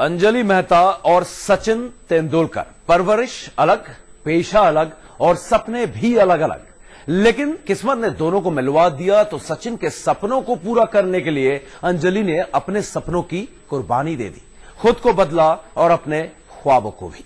अंजलि मेहता और सचिन तेंदुलकर, परवरिश अलग, पेशा अलग और सपने भी अलग अलग, लेकिन किस्मत ने दोनों को मिलवा दिया तो सचिन के सपनों को पूरा करने के लिए अंजलि ने अपने सपनों की कुर्बानी दे दी, खुद को बदला और अपने ख्वाबों को भी।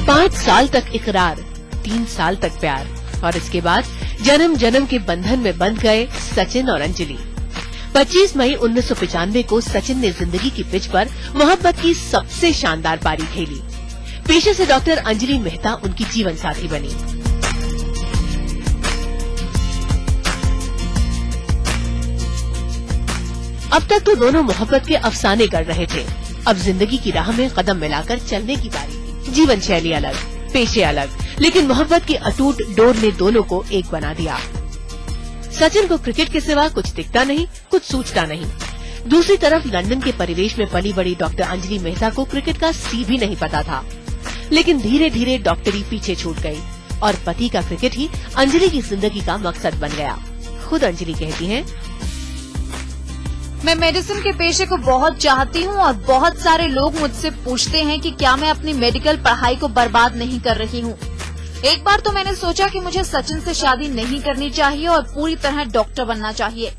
पांच साल तक इकरार, 3 साल तक प्यार और इसके बाद जन्म जन्म के बंधन में बंध गए सचिन और अंजलि। 25 मई 1995 को सचिन ने जिंदगी की पिच पर मोहब्बत की सबसे शानदार पारी खेली। पेशे से डॉक्टर अंजलि मेहता उनकी जीवन साथी बनी। अब तक तो दोनों मोहब्बत के अफसाने कर रहे थे, अब जिंदगी की राह में कदम मिलाकर चलने की बारी। जीवन शैली अलग, पेशे अलग, लेकिन मोहब्बत की अटूट डोर ने दोनों को एक बना दिया। सचिन को क्रिकेट के सिवा कुछ दिखता नहीं, कुछ सूझता नहीं। दूसरी तरफ लंदन के परिवेश में पली बड़ी डॉक्टर अंजलि मेहता को क्रिकेट का सी भी नहीं पता था, लेकिन धीरे धीरे डॉक्टरी पीछे छूट गई और पति का क्रिकेट ही अंजलि की जिंदगी का मकसद बन गया। खुद अंजलि कहती हैं, मैं मेडिसिन के पेशे को बहुत चाहती हूँ और बहुत सारे लोग मुझसे पूछते हैं कि क्या मैं अपनी मेडिकल पढ़ाई को बर्बाद नहीं कर रही हूँ। एक बार तो मैंने सोचा कि मुझे सचिन से शादी नहीं करनी चाहिए और पूरी तरह डॉक्टर बनना चाहिए,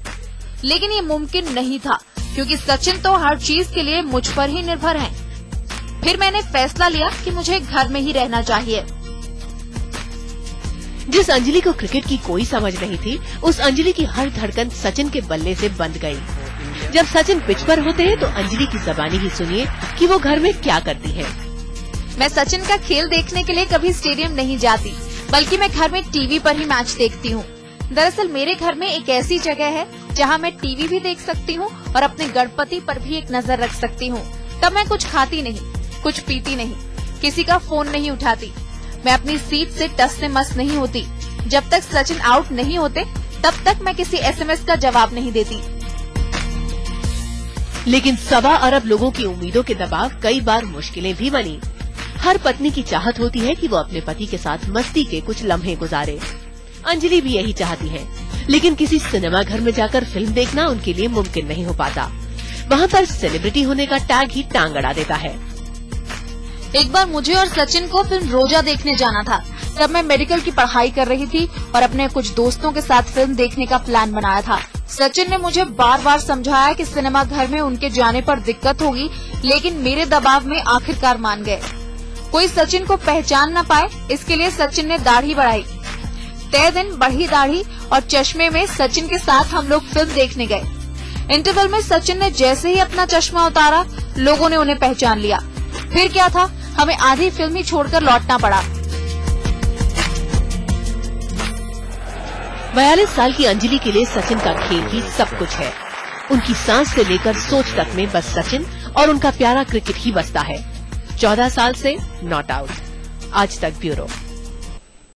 लेकिन ये मुमकिन नहीं था क्योंकि सचिन तो हर चीज के लिए मुझ पर ही निर्भर हैं। फिर मैंने फैसला लिया कि मुझे घर में ही रहना चाहिए। जिस अंजलि को क्रिकेट की कोई समझ नहीं थी, उस अंजलि की हर धड़कन सचिन के बल्ले से बंध गई। जब सचिन पिच पर होते हैं तो अंजलि की ज़बानी ही सुनिए कि वो घर में क्या करती है। मैं सचिन का खेल देखने के लिए कभी स्टेडियम नहीं जाती, बल्कि मैं घर में टीवी पर ही मैच देखती हूँ। दरअसल मेरे घर में एक ऐसी जगह है जहाँ मैं टीवी भी देख सकती हूँ और अपने गणपति पर भी एक नजर रख सकती हूँ। तब मैं कुछ खाती नहीं, कुछ पीती नहीं, किसी का फोन नहीं उठाती। मैं अपनी सीट से टस से मस नहीं होती। जब तक सचिन आउट नहीं होते तब तक मैं किसी SMS का जवाब नहीं देती। लेकिन 1.25 अरब लोगों की उम्मीदों के दबाव कई बार मुश्किलें भी बनी। हर पत्नी की चाहत होती है कि वो अपने पति के साथ मस्ती के कुछ लम्हे गुजारे। अंजलि भी यही चाहती है, लेकिन किसी सिनेमा घर में जाकर फिल्म देखना उनके लिए मुमकिन नहीं हो पाता। वहाँ पर सेलिब्रिटी होने का टैग ही टांग अड़ा देता है। एक बार मुझे और सचिन को फिल्म रोजा देखने जाना था। तब मैं मेडिकल की पढ़ाई कर रही थी और अपने कुछ दोस्तों के साथ फिल्म देखने का प्लान बनाया था। सचिन ने मुझे बार बार समझाया कि सिनेमा घर में उनके जाने पर दिक्कत होगी, लेकिन मेरे दबाव में आखिरकार मान गए। कोई सचिन को पहचान न पाए, इसके लिए सचिन ने दाढ़ी बढ़ाई। तय दिन बढ़ी दाढ़ी और चश्मे में सचिन के साथ हम लोग फिल्म देखने गए। इंटरवल में सचिन ने जैसे ही अपना चश्मा उतारा, लोगों ने उन्हें पहचान लिया। फिर क्या था, हमें आधी फिल्म ही छोड़कर लौटना पड़ा। 42 साल की अंजलि के लिए सचिन का खेल ही सब कुछ है। उनकी सांस से लेकर सोच तक में बस सचिन और उनका प्यारा क्रिकेट ही बसता है। 14 साल से नॉट आउट। आज तक ब्यूरो।